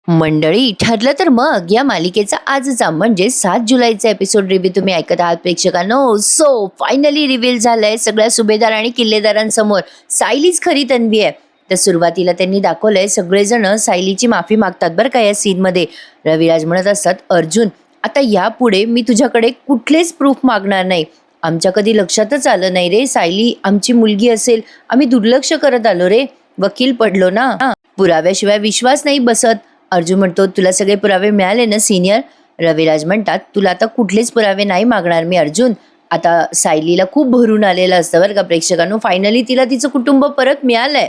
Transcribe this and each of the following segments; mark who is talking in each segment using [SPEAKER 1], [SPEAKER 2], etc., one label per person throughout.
[SPEAKER 1] मंडळी, ठरलं तर मग या मालिकेचा आजचा म्हणजे 7 जुलैचा एपिसोड रिव्ह्यू तुम्ही ऐकत आहात प्रेक्षकांनो. सो फायनली रिव्हील झालंय सगळ्या सुभेदार आणि किल्लेदारांसमोर सायलीच खरी तन्वी आहे. तर सुरुवातीला त्यांनी दाखवलंय सगळेजण सायलीची माफी मागतात बरं का या सीनमध्ये. रविराज म्हणत असतात, अर्जुन आता यापुढे मी तुझ्याकडे कुठलेच प्रूफ मागणार नाही. आमच्या कधी लक्षातच आलं नाही रे सायली आमची मुलगी असेल, आम्ही दुर्लक्ष करत आलो रे. वकील पडलो ना. पुराव्याशिवाय विश्वास नाही बसत. अर्जुन म्हणतो, तुला सगळे पुरावे मिळाले ना सिनियर. रविराज म्हणतात, तुला आता कुठलेच पुरावे नाही मागणार मी अर्जुन. आता सायलीला खूप भरून आलेलं असतं बरं का प्रेक्षकांनो. फायनली तिला तिचं कुटुंब परत मिळालंय.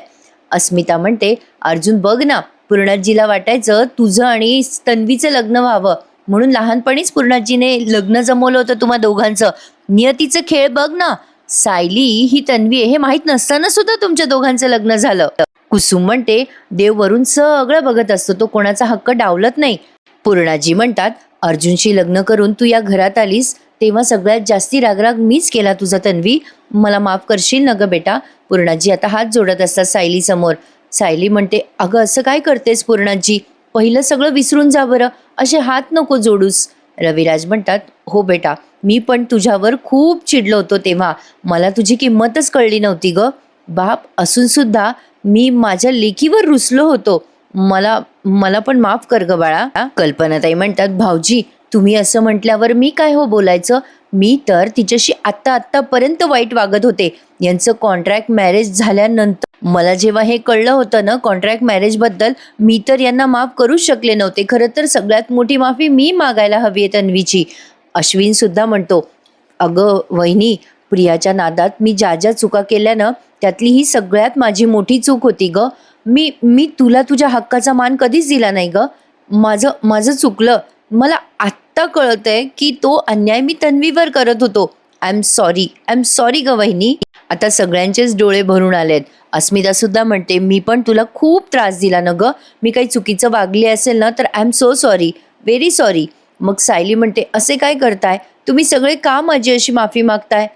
[SPEAKER 1] अस्मिता म्हणते, अर्जुन बघ ना, पूर्णाजीला वाटायचं तुझं आणि तन्वीचं लग्न व्हावं म्हणून लहानपणीच पूर्णाजीने लग्न जमवलं होतं तुम्हा दोघांचं. नियतीचं खेळ बघ ना, सायली ही तन्वी आहे हे माहीत नसताना सुद्धा तुमच्या दोघांचं लग्न झालं. कुसुम म्हणते, देव वरून सगळं बघत असतो, तो कोणाचा हक्क डावलत नाही. पूर्णाजी म्हणतात, अर्जुनशी लग्न करून तू या घरात आलीस तेव्हा सगळ्यात जास्ती रागराग मीच केला तुझा तन्वी, मला माफ करशील ना ग बेटा. पूर्णाजी आता हात जोडत असतात सायली समोर. सायली म्हणते, अगं असं काय करतेस पूर्णाजी, पहिलं सगळं विसरून जा बरं, असे हात नको जोडूस. रविराज म्हणतात, हो बेटा, मी पण तुझ्यावर खूप चिडलो होतो तेव्हा, मला तुझी किंमतच कळली नव्हती ग. बाप असून सुद्धा मी माझ्या लेकीवर रुसलो होतो, मला मला पण माफ कर ग बाळा. कल्पनाताई म्हणतात, भाऊजी तुम्ही असं म्हटल्यावर मी काय हो बोलायचं, मी तर तिच्याशी आत्तापर्यंत वाईट वागत होते. यांचं कॉन्ट्रॅक्ट मॅरेज झाल्यानंतर मला जेव्हा हे कळलं होतं ना कॉन्ट्रॅक्ट मॅरेज बद्दल, मी तर यांना माफ करूच शकले नव्हते. खरं तर सगळ्यात मोठी माफी मी मागायला हवी आहे तन्वीची. अश्विन सुद्धा म्हणतो, अगं वहिनी, प्रियाच्या नादात मी ज्या ज्या चुका केल्या ना त्यातली ही सगळ्यात माझी मोठी चूक होती ग. मी मी तुला तुझ्या हक्काचा मान कधीच दिला नाही ग. माझं माझं चुकलं. मला आत्ता कळतंय की तो अन्याय मी तन्वीवर करत होतो. आय एम सॉरी ग वहिनी. आता सगळ्यांचेच डोळे भरून आलेत. अस्मिता सुद्धा म्हणते, मी पण तुला खूप त्रास दिला ना ग, मी काही चुकीचं वागली असेल ना तर I am so sorry, very sorry. मग सायली म्हणते, असे काय करताय तुम्ही सगळे, का माझी अशी माफी मागताय.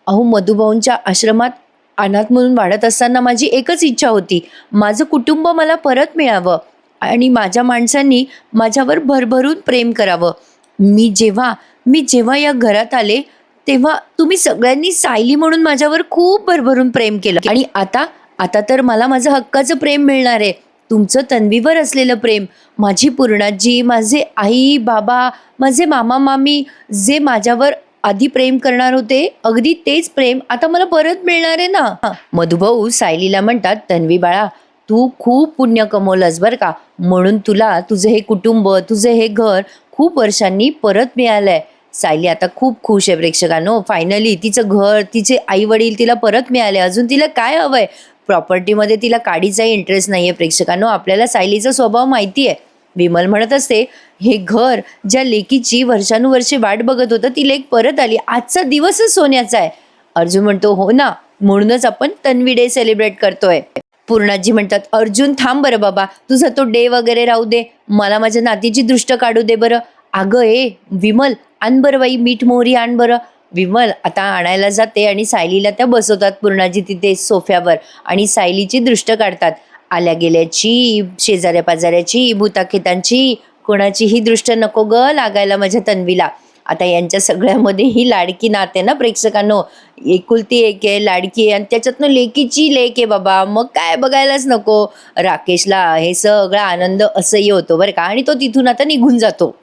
[SPEAKER 1] अहो मधुभाऊंच्या आश्रमात अनाथ म्हणून वाढत असताना माझी एकच इच्छा होती, माझं कुटुंब मला परत मिळावं आणि माझ्या माणसांनी माझ्यावर भरभरून प्रेम करावं. मी जेव्हा या घरात आले तेव्हा तुम्ही सगळ्यांनी सायली म्हणून माझ्यावर खूप भरभरून प्रेम केलं आणि आता आता तर मला माझं हक्काचं प्रेम मिळणार आहे. तुमचं तन्वीवर असलेलं प्रेम, माझी पूर्णाजी, माझे आई बाबा, माझे मामा मामी जे माझ्यावर आधी प्रेम करणार होते, अगदी तेच प्रेम आता मला परत मिळणार आहे ना. मधुभाऊ सायलीला म्हणतात, तन्वी बाळा, तू खूप पुण्य कमवलंस बरं का, म्हणून तुला तुझं हे कुटुंब, तुझं हे घर खूप वर्षांनी परत मिळालंय. सायली आता खूप खुश आहे प्रेक्षकांनो. फायनली तिचं घर, तिचे आई वडील तिला परत मिळाले. अजून तिला काय हवंय. प्रॉपर्टीमध्ये तिला काडीचाही इंटरेस्ट नाहीये प्रेक्षकांनो. आपल्याला सायलीचा स्वभाव माहिती आहे. विमल म्हणत असते, हे घर ज्या लेकीची वर्षानुवर्षे वाट बघत होतं ती लेक परत आली, आजचा दिवसच सोन्याचा आहे. अर्जुन म्हणतो, हो ना, म्हणूनच आपण तन्वी डे सेलिब्रेट करतोय. पूर्णाजी म्हणतात, अर्जुन थांब बरं बाबा, तुझा तो डे वगैरे राहू दे, मला माझ्या नातीची दृष्ट काढू दे बरं. अगं विमल, आण बरं बाई मीठ मोहरी आण बरं. विमल आता आणायला जाते आणि सायलीला त्या बसवतात पूर्णाजी तिथे सोफ्यावर आणि सायलीची दृष्ट काढतात. आल्या गेल्याची, शेजाऱ्या पाजाऱ्याची, भूताखेतांची, कोणाचीही दृष्ट नको ग लागायला माझ्या तन्वीला. आता यांच्या सगळ्यामध्ये ही लाडकी नाते ना प्रेक्षकांनो, एकुलती एक आहे, लाडकी आहे आणि त्याच्यातनं लेकीची लेक आहे बाबा, मग काय बघायलाच नको. राकेशला हे सगळा आनंद असह्य होतो बरं का आणि तो तिथून आता निघून जातो.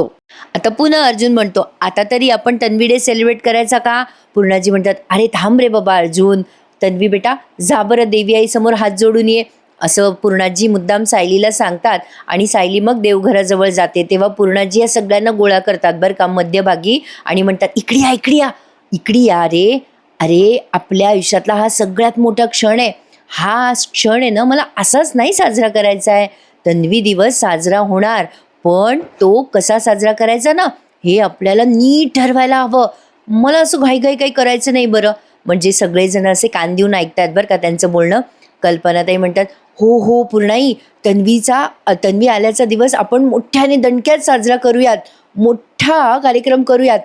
[SPEAKER 1] आता पुन्हा अर्जुन म्हणतो, आता तरी आपण तन्वी डे सेलिब्रेट करायचा का. पूर्णाजी म्हणतात, अरे थांब रे बाबा अर्जुन, तन्वी बेटा जा बरं देवी आई समोर हात जोडून ये, असं पूर्णाजी मुद्दाम सायलीला सांगतात आणि सायली मग देवघराजवळ जाते. तेव्हा पूर्णाजी या सगळ्यांना गोळा करतात बरं का मध्यभागी आणि म्हणतात, इकडे या इकडे या इकडे या रे. अरे आपल्या आयुष्यातला हा सगळ्यात मोठा क्षण आहे. हा क्षण आहे ना, मला असाच नाही साजरा करायचा आहे. तन्वी दिवस साजरा होणार, पण तो कसा साजरा करायचा ना हे आपल्याला नीट ठरवायला हवं. मला असं घाईघाई काही करायचं नाही बरं. म्हणजे सगळेजण असे कान देऊन ऐकतात बरं का त्यांचं बोलणं. कल्पनाताई म्हणतात, हो हो पूर्णाई, तन्वी आल्याचा दिवस आपण मोठ्याने दणक्यात साजरा करूयात, मोठा कार्यक्रम करूयात.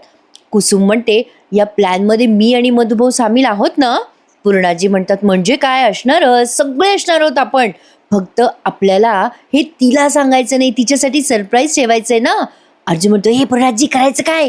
[SPEAKER 1] कुसुम म्हणते, या प्लॅनमध्ये मी आणि मधुभाऊ सामील आहोत ना. पूर्णाजी म्हणतात, म्हणजे काय असणार, सगळे असणार आहोत आपण. फक्त आपल्याला हे तिला सांगायचं नाही, तिच्यासाठी सरप्राईज ठेवायचंय ना. अर्जुन म्हणतो, हे पूर्णाजी करायचं काय?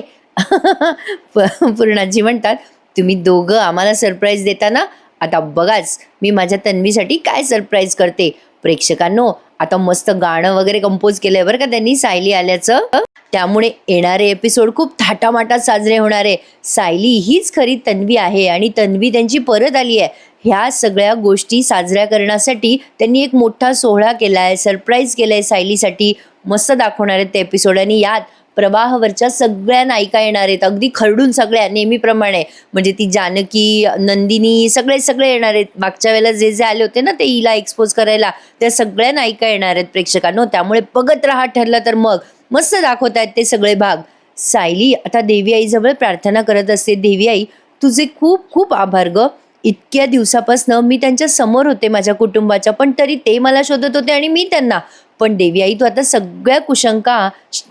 [SPEAKER 1] पूर्णाजी म्हणतात, तुम्ही दोघं आम्हाला सरप्राईज देता ना, आता बघाच मी माझ्या तन्वीसाठी काय सरप्राईज करते. प्रेक्षकांनो, आता मस्त गाणं वगैरे कंपोज केलंय बरं का त्यांनी सायली आल्याचं. त्यामुळे येणारे एपिसोड खूप थाटामाटात साजरे होणार आहे. सायली हीच खरी तन्वी आहे आणि तन्वी त्यांची परत आली आहे. ह्या सगळ्या गोष्टी साजऱ्या करण्यासाठी त्यांनी एक मोठा सोहळा केलाय, सरप्राईज केलंय सायलीसाठी. मस्त दाखवणार आहेत ते एपिसोड आणि यात प्रवाहावरच्या सगळ्या नायिका येणार आहेत, अगदी खरडून सगळ्या नेहमीप्रमाणे. म्हणजे ती जानकी, नंदिनी, सगळे सगळे येणार आहेत. मागच्या वेळेला जे जे आले होते ना ते हिला एक्सपोज करायला, त्या सगळ्या नायिका येणार आहेत प्रेक्षकांनो. त्यामुळे बघत राहा, ठरलं तर मग. मस्त दाखवत आहेत ते सगळे भाग. सायली आता देवी आईजवळ प्रार्थना करत असते, देवी आई तुझे खूप खूप आभार ग. इतक्या दिवसापासनं मी त्यांच्या समोर होते माझ्या कुटुंबाच्या, पण तरी ते मला शोधत होते आणि मी त्यांना. पण देवी आई तू आता सगळ्या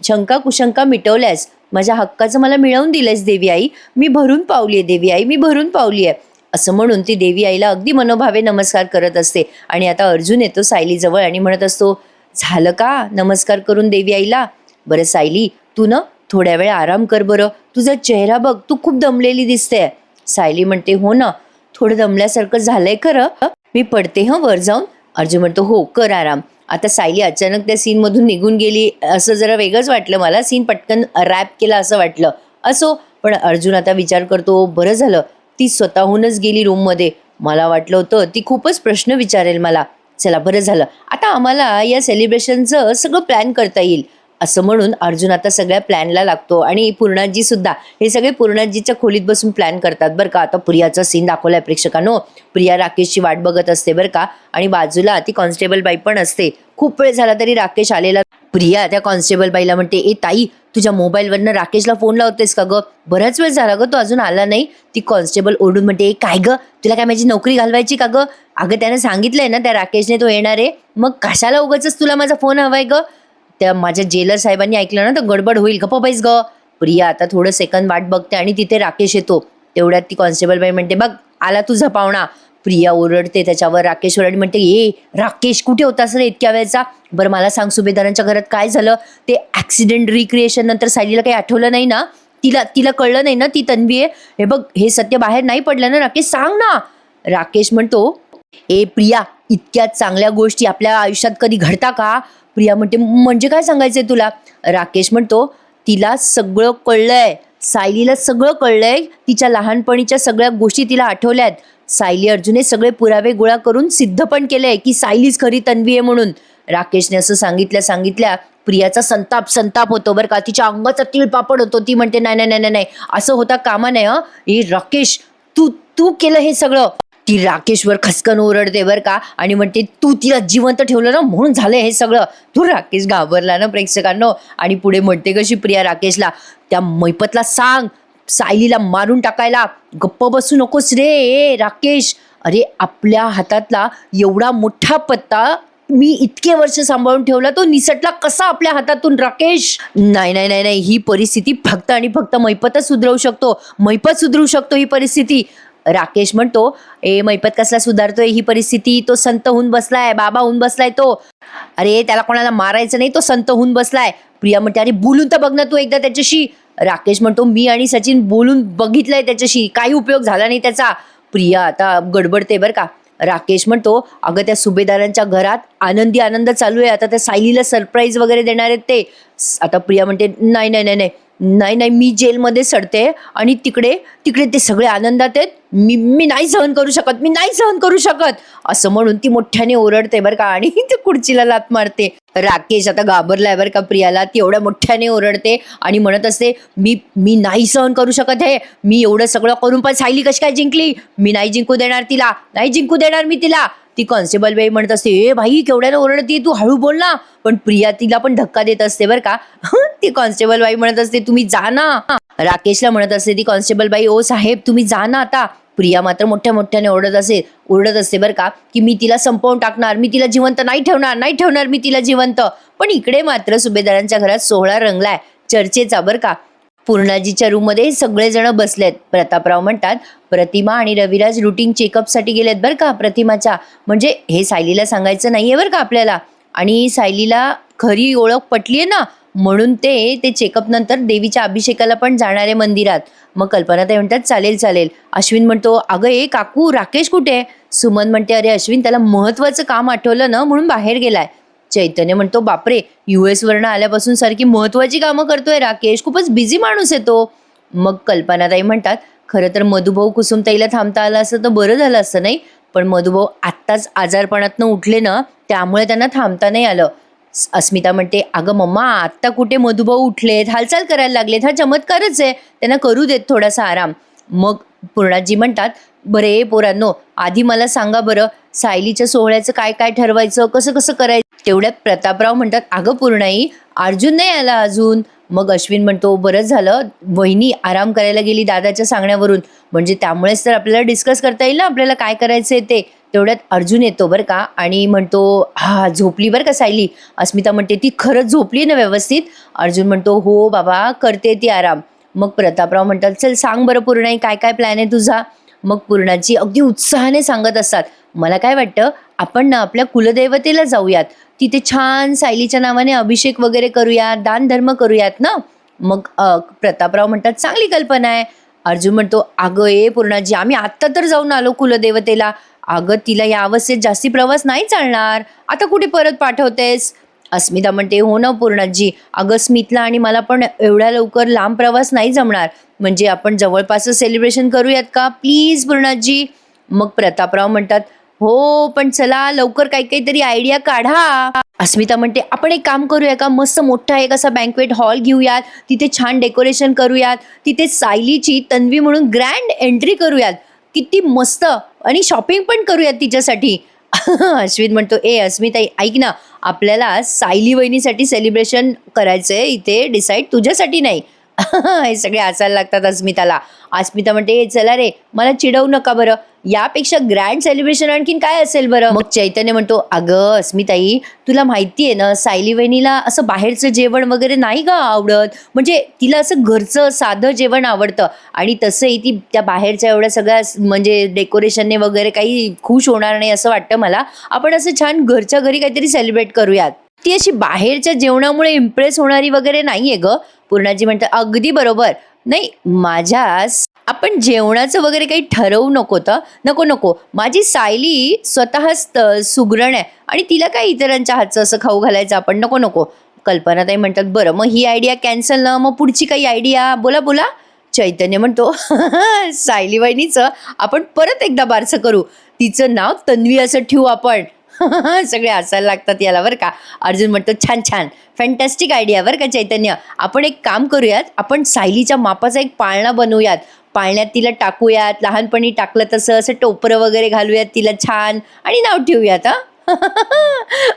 [SPEAKER 1] शंका कुशंका मिटवल्यास, माझ्या हक्काचं मला मिळवून दिलंयस देवी आई. मी भरून पावली आहे देवी आई, मी भरून पावली आहे. असं म्हणून ती देवी आईला अगदी मनोभावे नमस्कार करत असते. आणि आता अर्जुन येतो सायलीजवळ आणि म्हणत असतो, झालं का नमस्कार करून देवी आईला? बरं सायली, तू ना थोड्या वेळ आराम कर बरं, तुझा चेहरा बघ, तू खूप दमलेली दिसते. सायली म्हणते, हो ना थोडं दमल्यासारखं झालंय खरं, मी पडते वर जाऊन. अर्जुन म्हणतो, हो कर आराम. आता सायली अचानक त्या सीनमधून निघून गेली, असं जरा वेगळंच वाटलं मला. सीन पटकन रॅप केला असं वाटलं. असो, पण अर्जुन आता विचार करतो, बरं झालं ती स्वतःहूनच गेली रूममध्ये. मला वाटलं होतं ती खूपच प्रश्न विचारेल मला. चला बरं झालं, आता आम्हाला या सेलिब्रेशनचं सगळं प्लॅन करता येईल. असं म्हणून अर्जुन आता सगळ्या प्लॅनला लागतो आणि पूर्णाजी सुद्धा. हे सगळे पूर्णाजीच्या खोलीत बसून प्लॅन करतात बरं का. आता प्रियाचा सीन दाखवलाय प्रेक्षकांनो. प्रिया राकेशची वाट बघत असते बरं का, आणि बाजूला ती कॉन्स्टेबल बाई पण असते. खूप वेळ झाला तरी राकेश आलेला. प्रिया त्या कॉन्स्टेबल बाईला म्हणते, ए ताई तुझ्या मोबाईलवरनं राकेशला फोन लावतेस का ग? बराच वेळ झाला ग, तो अजून आला नाही. ती कॉन्स्टेबल ओढून म्हणते, ए काय ग, तुला काय माझी नोकरी घालवायची का ग? अगं त्यानं सांगितलंय ना त्या राकेशने तो येणार आहे, मग कशाला उगाचच तुला माझा फोन हवाय ग? त्या माझ्या जेलर साहेबांनी ऐकलं ना तर गडबड होईल, गप्प बैस ग. प्रिया आता थोडं सेकंद वाट बघते आणि तिथे राकेश येतो. तेवढ्यात ती कॉन्स्टेबल बाई म्हणते, बघ आला तुझा पाहुणा. प्रिया ओरडते त्याच्यावर, राकेशवर, आणि म्हणते, ए राकेश कुठे होतास रे इतक्या वेळचा? बरं मला सांग, सुभेदारांच्या घरात काय झालं? ते ॲक्सिडेंट रिक्रिएशन नंतर सायलीला काही आठवलं नाही ना? तिला कळलं नाही ना ती तन्वी आहे? हे बघ हे सत्य बाहेर नाही पडलं ना राकेश, सांग ना. राकेश म्हणतो, ए प्रिया इतक्या चांगल्या गोष्टी आपल्या आयुष्यात कधी घडता का? प्रिया म्हणते, म्हणजे काय सांगायचंय तुला? राकेश म्हणतो, तिला सगळं कळलंय, सायलीला सगळं कळलंय, तिच्या लहानपणीच्या सगळ्या गोष्टी तिला आठवल्यात. सायली अर्जुने सगळे पुरावे गोळा करून सिद्ध पण केलंय की सायलीच खरी तन्वी आहे म्हणून. राकेशने असं सांगितल्या प्रियाचा संताप होतो बरं का, तिच्या अंगाचा तिळपापड होतो. ती म्हणते, नाही नाही नाही नाही असं होता कामा नाही. ए राकेश तू केलं हे सगळं. ती राकेशवर खसकन ओरडते बरं का आणि म्हणते, तू तिला जिवंत ठेवलं ना म्हणून झालंय हे सगळं. तू राकेश घाबरला ना प्रेक्षकांनो. आणि पुढे म्हणते कशी प्रिया राकेशला, त्या मैपतला सांग सायलीला मारून टाकायला. गप्प बसू नकोस रे ए राकेश. अरे आपल्या हातातला एवढा मोठा पत्ता मी इतके वर्ष सांभाळून ठेवला, तो निसटला कसा आपल्या हातातून राकेश? नाही नाही नाही नाही, ही परिस्थिती फक्त आणि फक्त मैपतच सुधरवू शकतो. मैपत सुधरू शकतो ही परिस्थिती. राकेश म्हणतो, ए मैपत कसला सुधारतोय ही परिस्थिती? तो संत होऊन बसलाय, बाबा होऊन बसलाय तो. अरे त्याला कोणाला मारायचं नाही, तो संत होऊन बसलाय. प्रिया म्हणते, अरे बोलून तर बघ ना तू एकदा त्याच्याशी. राकेश म्हणतो, मी आणि सचिन बोलून बघितलंय त्याच्याशी, काही उपयोग झाला नाही त्याचा. प्रिया आता गडबडते बरं का. राकेश म्हणतो, अगं त्या सुभेदारांच्या घरात आनंद चालू आहे, आता त्या सायलीला सरप्राईज वगैरे देणार आहेत ते. आता प्रिया म्हणते, नाही नाही नाही नाही नाही नाही, मी जेलमध्ये सडते आणि तिकडे ते सगळे आनंदात आहेत. मी नाही सहन करू शकत, मी नाही सहन करू शकत. असं म्हणून ती मोठ्याने ओरडते बरं का आणि ती खुर्चीला लाथ मारते. राकेश आता घाबरलाय बरं का प्रियाला. ती एवढ्या मोठ्याने ओरडते आणि म्हणत असते, मी नाही सहन करू शकत हे. मी एवढं सगळं करून पण सायली कशी काय जिंकली? मी नाही जिंकू देणार तिला, नाही जिंकू देणार मी तिला. ती कॉन्स्टेबल बाई म्हणत असते, ए भाई केवढ्यानं ओरडते तू, हळू बोल ना. पण प्रिया तिला पण धक्का देत असते बरं का. ती कॉन्स्टेबल बाई म्हणत असते, तुम्ही जा ना. राकेशला म्हणत असते ती कॉन्स्टेबल बाई, ओ साहेब तुम्ही जा ना आता. प्रिया मात्र मोठ्याने ओरडत असते बरं का, की मी तिला संपवून टाकणार, मी तिला जिवंत नाही ठेवणार मी तिला जिवंत. पण इकडे मात्र सुभेदारांच्या घरात सोहळा रंगलाय चर्चेचा बरं का. पूर्णाजीच्या रूममध्ये सगळेजण बसलेत. प्रतापराव म्हणतात, प्रतिमा आणि रविराज रुटीन चेकअपसाठी गेलेत बरं का प्रतिमाच्या. म्हणजे हे सायलीला सांगायचं नाहीये बरं का आपल्याला. आणि सायलीला खरी ओळख पटलीये ना, म्हणून ते चेकअप नंतर देवीच्या अभिषेकाला पण जाणार आहे मंदिरात. मग कल्पनाताई म्हणतात, चालेल चालेल. अश्विन म्हणतो, अगं ए काकू, राकेश कुठे? सुमन म्हणते, अरे अश्विन, त्याला महत्वाचं काम आठवलं ना म्हणून बाहेर गेलाय. चैतन्य म्हणतो, बापरे, US वरनं आल्यापासून सारखी महत्वाची कामं करतोय राकेश, खूपच बिझी माणूस आहे तो. मग कल्पनाताई म्हणतात, खरं तर मधुभाऊ कुसुमताईला थांबता आलं असतं तर बरं झालं असतं नाही, पण मधुभाऊ आत्ताच आजारपणातनं उठले ना, त्यामुळे त्यांना थांबता नाही आलं. अस्मिता म्हणते, अगं मम्मा, आत्ता कुठे मधुभाऊ उठलेत, हालचाल करायला लागलेत, हा चमत्कारच आहे, त्यांना करू देत थोडासा आराम. मग पूर्णाजी म्हणतात, बरे पोरांनो, आधी मला सांगा बरं, सायलीच्या सोहळ्याचं काय काय ठरवायचं, कसं कसं करायचं. तेवढ्यात प्रतापराव म्हणतात, अगं पूर्णाई, अर्जुन नाही आला अजून. मग अश्विन म्हणतो, बरंच झालं, वहिनी आराम करायला गेली दादाच्या सांगण्यावरून, म्हणजे त्यामुळेच तर आपल्याला डिस्कस करता येईल ना आपल्याला काय करायचंय ते. तेवढ्यात अर्जुन येतो बरं का आणि म्हणतो, हा झोपली बरं का सायली. अस्मिता म्हणते, ती खरंच झोपली ना व्यवस्थित? अर्जुन म्हणतो, हो बाबा, करते ती आराम. मग प्रतापराव म्हणतात, चल सांग बरं पूर्णाई, काय काय प्लॅन आहे तुझा? मग पूर्णाची अगदी उत्साहाने सांगत असतात, मला काय वाटतं, आपण ना आपल्या कुलदैवतेला जाऊयात, तिथे छान सायलीच्या नावाने अभिषेक वगैरे करूयात, दान धर्म करूयात ना. मग प्रतापराव म्हणतात, चांगली कल्पना आहे. अर्जुन म्हणतो, अगं ए पूर्णाजी, आम्ही आत्ता तर जाऊन आलो कुलदेवतेला. अगं तिला या अवस्थेत जास्ती प्रवास नाही चालणार, आता कुठे परत पाठवतेस? अस्मिता म्हणते, हो ना पूर्णाजी, अगं स्मितला आणि मला पण एवढ्या लवकर लांब प्रवास नाही जमणार, म्हणजे आपण जवळपासच सेलिब्रेशन करूयात का प्लीज पूर्णाजी. मग प्रतापराव म्हणतात, हो पण चला लवकर काहीतरी आयडिया काढा. अस्मिता म्हणते, आपण एक काम करूया का, मस्त मोठा एक असा बँक्वेट हॉल घेऊयात, तिथे छान डेकोरेशन करूयात, तिथे सायलीची तन्वी म्हणून ग्रँड एंट्री करूयात, किती मस्त, आणि शॉपिंग पण करूयात तिच्यासाठी. अश्विन म्हणतो, ए अस्मिता ऐक ना, आपल्याला सायली वहिनीसाठी सेलिब्रेशन करायचंय इथे डिसाईड, तुझ्यासाठी नाही. हे सगळे हसायला लागतात अस्मिताला. अस्मिता म्हणते, चला रे, मला चिडवू नका बरं, यापेक्षा ग्रँड सेलिब्रेशन आणखीन काय असेल बरं? मग चैतन्य म्हणतो, अगं अस्मिताई, तुला माहिती आहे ना, सायली वहिनीला असं बाहेरचं जेवण वगैरे नाही का आवडत, म्हणजे तिला असं घरचं साधं जेवण आवडतं, आणि तसंही ती त्या बाहेरच्या एवढ्या सगळ्या म्हणजे डेकोरेशनने वगैरे काही खुश होणार नाही असं वाटतं मला. आपण असं छान घरच्या घरी काहीतरी सेलिब्रेट करूयात. ती अशी बाहेरच्या जेवणामुळे इम्प्रेस होणारी वगैरे नाहीये ग. पूर्णाजी म्हणतात, अगदी बरोबर, नाही आपण जेवणाचं वगैरे काही ठरवू नको, माझी सायली स्वतःच सुगरण आहे आणि तिला काय इतरांच्या हातचं असं खाऊ घालायचं आपण, नको. कल्पनाताई म्हणतात, बरं मग ही आयडिया कॅन्सल ना, मग पुढची काही आयडिया बोला. चैतन्य म्हणतो, सायली वहिनीचं आपण परत एकदा बारसं करू, तिचं नाव तन्वी असं ठेवू आपण. सगळे हसायला लागतात याला बरं का. अर्जुन म्हणतो, छान, फॅन्टॅस्टिक आयडिया बरं का चैतन्य. आपण एक काम करूयात, आपण सायलीच्या मापाचा एक पाळणा बनवूयात, पाळण्यात तिला टाकूयात, लहानपणी टाकलं तसं असं टोपरं वगैरे घालूयात तिला छान, आणि नाव ठेवूयात.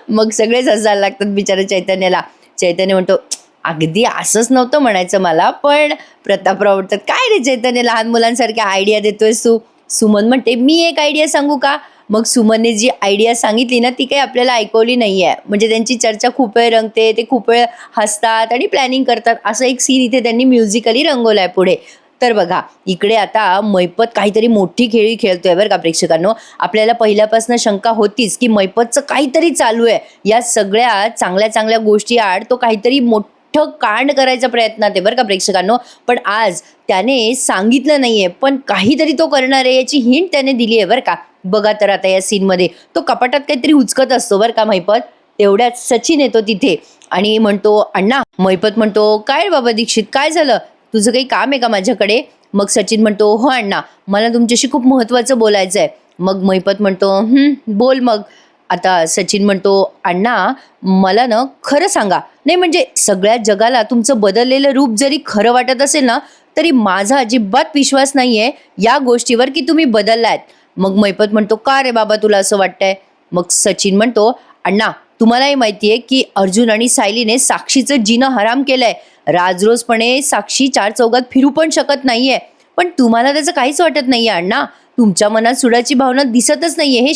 [SPEAKER 1] मग सगळेच हसायला लागतात बिचारा चैतन्याला. चैतन्य म्हणतो, अगदी असंच नव्हतं म्हणायचं मला, पण प्रतापराव म्हणतात, काय रे चैतन्य, लहान मुलांसारख्या आयडिया देतोयस तू. सुमन म्हणते, मी एक आयडिया सांगू का? मग सुमनने जी आयडिया सांगितली ना, ती काही आपल्याला ऐकवली नाही आहे, म्हणजे त्यांची चर्चा खूप वेळ रंगते, ते खूप वेळ हसतात आणि प्लॅनिंग करतात, असं एक सीन इथे त्यांनी म्युझिकली रंगवलं आहे पुढे. तर बघा, इकडे आता मैपत काहीतरी मोठी खेळी खेळतोय बरं का प्रेक्षकांनो. आपल्याला पहिल्यापासून शंका होतीच की मैपतचं काहीतरी चालू आहे, या सगळ्या चांगल्या गोष्टी आड तो काहीतरी मोठं कांड करायचा प्रयत्नात आहे बरं का प्रेक्षकांनो. पण आज त्याने सांगितलं नाहीये, पण काहीतरी तो करणार आहे याची हिंट त्याने दिली आहे बरं का. बघा तर आता या सीनमध्ये तो कपाटात काहीतरी उचकत असतो बरं का मैपत. तेवढ्यात सचिन येतो तिथे आणि म्हणतो, अण्णा. मैपत म्हणतो, काय रे बाबा दीक्षित, काय झालं, तुझं काही काम आहे का माझ्याकडे? मग सचिन म्हणतो, हो अण्णा, मला तुमच्याशी खूप महत्त्वाचं बोलायचं आहे. मग मैपत म्हणतो, बोल मग. आता सचिन म्हणतो, अण्णा मला ना खरं सांगा, नाही म्हणजे सगळ्या जगाला तुमचं बदललेलं रूप जरी खरं वाटत असेल ना, तरी माझा अजिबात विश्वास नाहीये या गोष्टीवर की तुम्ही बदललायत. मग मैपत म्हणतो, का रे बाबा तुला असं वाटतंय? मग सचिन म्हणतो, अण्णा तुम्हालाही माहितीये की अर्जुन आणि सायलीने साक्षीचं जीणं हराम केलंय. राजरोजपणे साक्षी चार चौघात फिरू पण शकत नाहीये, पण तुम्हाला त्याचं काहीच वाटत नाहीये अण्णा. तुमच्या मनात सुडाची भावना दिसतच नाहीये. हे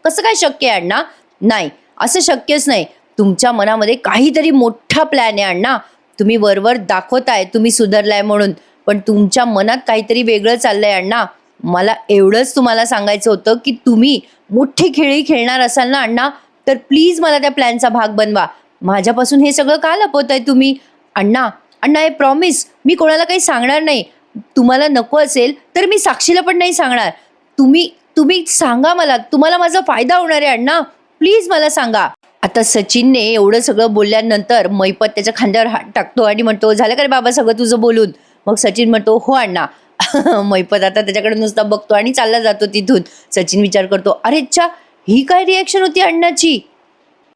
[SPEAKER 1] कसं काय शक्य आहे अण्णा? नाही, असं शक्यच नाही. तुमच्या मनामध्ये काहीतरी मोठा प्लॅन आहे अण्णा. तुम्ही वरवर दाखवताय तुम्ही सुधारलाय म्हणून, पण तुमच्या मनात काहीतरी वेगळं चाललंय अण्णा. मला एवढंच तुम्हाला सांगायचं होतं की तुम्ही मोठी खेळी खेळणार असाल ना अण्णा, तर प्लीज मला त्या प्लॅनचा भाग बनवा. माझ्यापासून हे सगळं का लपवताय तुम्ही? अण्णा, अण्णा, आय प्रॉमिस मी कोणाला काही सांगणार नाही. तुम्हाला नको असेल तर मी साक्षीला पण नाही सांगणार. तुम्ही तुम्ही सांगा मला, तुम्हाला माझा फायदा होणार आहे अण्णा, प्लीज मला सांगा. आता सचिनने एवढं सगळं बोलल्यानंतर मैपत त्याच्या खांद्यावर हात टाकतो आणि म्हणतो, झालं का रे बाबा सगळं तुझं बोलून? मग सचिन म्हणतो, हो अण्णा. मैपत आता त्याच्याकडे नुसता बघतो आणि चालला जातो तिथून. सचिन विचार करतो, अरे अच्छा, ही काय रिॲक्शन होती अण्णाची?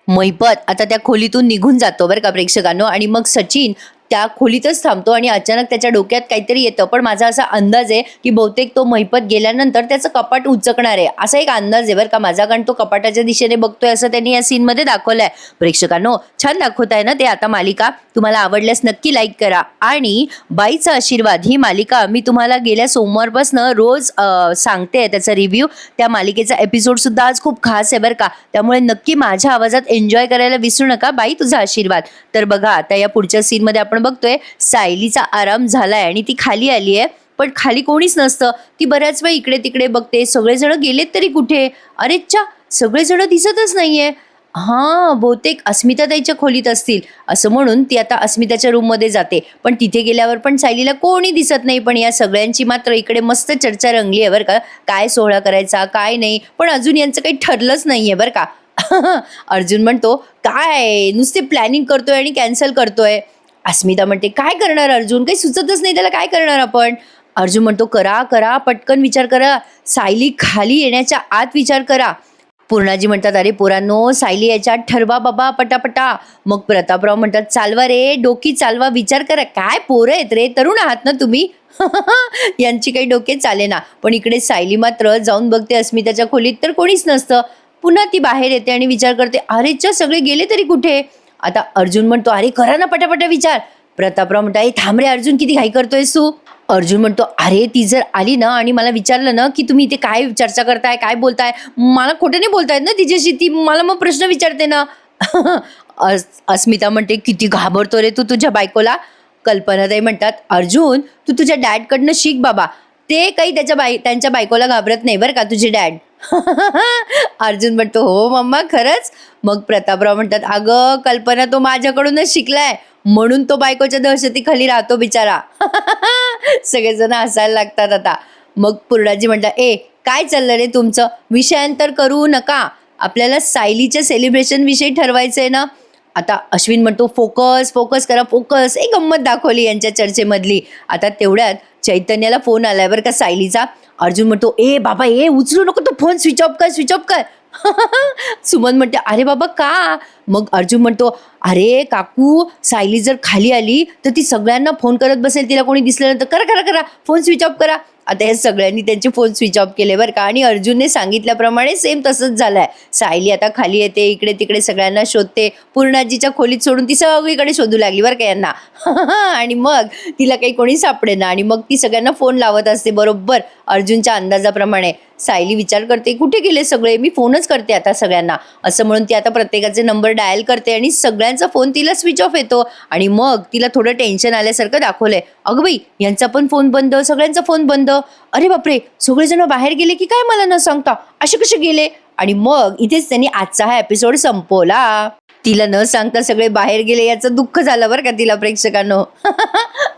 [SPEAKER 1] मैपत आता त्या खोलीतून निघून जातो बरं का प्रेक्षकांनो, आणि मग सचिन त्या खोलीतच थांबतो आणि अचानक त्याच्या डोक्यात काहीतरी येतं. पण माझा असा अंदाज आहे की बहुतेक तो मैपत गेल्यानंतर त्याचं कपाट उचकणार आहे, असा एक अंदाज आहे बरं का माझा, कारण तो कपाटाच्या दिशेने बघतोय असं त्यांनी या सीनमध्ये दाखवलंय. प्रेक्षकांनो, छान दाखवत आहे ना ते आता मालिका. तुम्हाला आवडल्यास नक्की लाईक करा. आणि बाईचा आशीर्वाद ही मालिका मी तुम्हाला गेल्या सोमवारपासून रोज सांगते त्याचा रिव्ह्यू. त्या मालिकेचा एपिसोड सुद्धा आज खूप खास आहे बरं का, त्यामुळे नक्की माझ्या आवाजात एन्जॉय करायला विसरू नका. बाई तुझा आशीर्वाद. तर बघा आता या पुढच्या सीनमध्ये आपण बघतोय सायलीचा आराम झालाय आणि ती खाली आली आहे, पण खाली कोणीच नसतं. ती बऱ्याच वेळ इकडे तिकडे बघते, सगळेजण गेलेत तरी कुठे? अरे च्या, सगळेजण दिसतच नाहीये. हां, बहुतेक अस्मिताताईच्या खोलीत असतील असं म्हणून ती आता अस्मिताच्या रूममध्ये जाते. पण तिथे गेल्यावर पण सायलीला कोणी दिसत नाही. पण या सगळ्यांची मात्र इकडे मस्त चर्चा रंगली आहे बरं का, काय सोहळा करायचा काय नाही. पण अजून यांचं काही ठरलंच नाहीये बरं का. अर्जुन म्हणतो, काय नुसते प्लॅनिंग करतोय आणि कॅन्सल करतोय. अस्मिता म्हणते, काय करणार अर्जुन, काही सुचतच नाही त्याला, काय करणार आपण? अर्जुन म्हणतो, करा करा, पटकन विचार करा, सायली खाली येण्याच्या आत विचार करा. पूर्णाजी म्हणतात, अरे पोरांनो, सायली याच्या आत ठरवा बाबा पटापटा. मग प्रतापराव म्हणतात, चालवा रे डोकी चालवा, विचार करा. काय पोरं आहेत रे, तरुण आहात ना तुम्ही. यांची काही डोके चालेना. पण इकडे सायली मात्र जाऊन बघते अस्मिताच्या खोलीत, तर कोणीच नसतं. पुन्हा ती बाहेर येते आणि विचार करते, अरेच्या सगळे गेले तरी कुठे? आता अर्जुन म्हणतो, अरे करा ना पटापटा विचार. प्रतापराव म्हणतो, ए थांब रे अर्जुन, किती घाई करतोयस तू? अर्जुन म्हणतो, अरे ती जर आली ना आणि मला विचारलं ना की तुम्ही इथे काय चर्चा करताय, काय बोलताय, मला खोटं नाही बोलतायत ना तिच्याशी, ती मला मग प्रश्न विचारते ना. अस्मिता म्हणते, किती घाबरतो रे तू तुझ्या बायकोला. कल्पनाताई म्हणतात, अर्जुन तू तुझ्या डॅडकडनं शिक बाबा, ते काही त्यांच्या बायकोला घाबरत नाही बरं का तुझे डॅड. अर्जुन म्हणतो, हो मम्मा खरंच. मग प्रतापराव म्हणतात, अगं कल्पना तो माझ्याकडूनच शिकलाय, म्हणून तो बायकोच्या दहशतीखाली राहतो बिचारा. सगळेजण हसायला लागतात आता. मग पूर्णाजी म्हणतात, ए काय चाललं रे तुमचं, विषयांतर करू नका, आपल्याला सायलीच्या सेलिब्रेशन विषयी ठरवायचंय ना. आता अश्विन म्हणतो, फोकस फोकस करा फोकस. एक गंमत दाखवली यांच्या चर्चेमधली. आता तेवढ्यात चैतन्याला फोन आलाय बरं का सायलीचा. अर्जुन म्हणतो, ए बाबा ए उचलू नको तो फोन, स्विच ऑफ कर स्विच ऑफ कर. सुमन म्हणते, अरे बाबा का? मग अर्जुन म्हणतो, अरे काकू, सायली जर खाली आली तर ती सगळ्यांना फोन करत बसेल, तिला कोणी दिसलं तर करा करा करा फोन स्विच ऑफ करा. आता हे सगळ्यांनी त्यांचे फोन स्विच ऑफ केले बरं का, आणि अर्जुनने सांगितल्याप्रमाणे सेम तसंच झालंय. सायली आता खाली येते, इकडे तिकडे सगळ्यांना शोधते. पूर्णाजीच्या खोलीत सोडून ती सगळीकडे शोधू लागली बरं का यांना. आणि मग तिला काही कोणी सापडेना आणि मग ती सगळ्यांना फोन लावत असते बरोबर अर्जुनच्या अंदाजाप्रमाणे. सायली विचार करते, कुठे गेले सगळे, मी फोनच करते आता सगळ्यांना, असं म्हणून ती आता प्रत्येकाचे नंबर डायल करते आणि सगळ्यांचा फोन तिला स्विच ऑफ येतो. आणि मग तिला थोडं टेन्शन आल्यासारखं दाखवलंय. अगं बाई, यांचा पण फोन बंद, सगळ्यांचा फोन बंद, अरे बापरे, सगळेजण बाहेर गेले की काय मला न सांगता, असे कसे गेले? आणि मग इथेच त्यांनी आजचा हा एपिसोड संपवला. तिला न सांगता सगळे बाहेर गेले याचं दुःख झालं बरं का तिला प्रेक्षकांनो.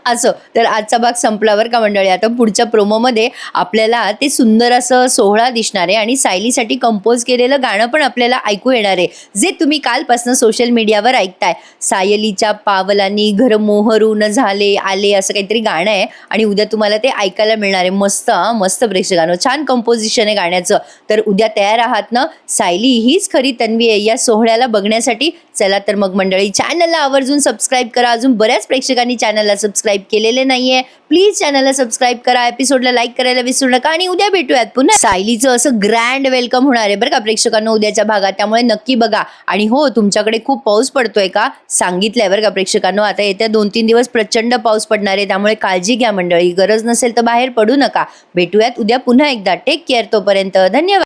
[SPEAKER 1] असं तर आजचा भाग संपला बरं का मंडळी. आता पुढच्या प्रोमोमध्ये आपल्याला ते सुंदर असं सोहळा दिसणार आहे आणि सायलीसाठी कंपोज केलेलं गाणं पण आपल्याला ऐकू येणार आहे, जे तुम्ही कालपासून सोशल मीडियावर ऐकताय. सायलीच्या पावलांनी घर मोहरून झाले आले असं काहीतरी गाणं आहे आणि उद्या तुम्हाला ते ऐकायला मिळणार आहे. मस्त मस्त प्रेक्षकांनो, छान कंपोजिशन आहे गाण्याचं. तर उद्या तयार आहात ना? सायली हीच खरी तन्वी आहे या सोहळ्याला बघण्यासाठी. चला तर मग मंडळी, चॅनलला आवर्जून सबस्क्राईब करा. अजून बऱ्याच प्रेक्षकांनी चॅनलला सबस्क्राईब केलेले नाहीये, प्लीज चॅनलला सबस्क्राईब करा, एपिसोडला लाईक करायला विसरू नका. आणि उद्या भेटूयात पुन्हा. सायलीचं असं ग्रँड वेलकम होणार आहे बरं का प्रेक्षकांना उद्याच्या भागात, त्यामुळे नक्की बघा. आणि हो, तुमच्याकडे खूप पाऊस पडतोय का सांगितलंय बरं का प्रेक्षकांनो. आता येत्या 2-3 दिवस प्रचंड पाऊस पडणार आहे, त्यामुळे काळजी घ्या मंडळी. गरज नसेल तर बाहेर पडू नका. भेटूयात उद्या पुन्हा एकदा. टेक केअर, तोपर्यंत धन्यवाद.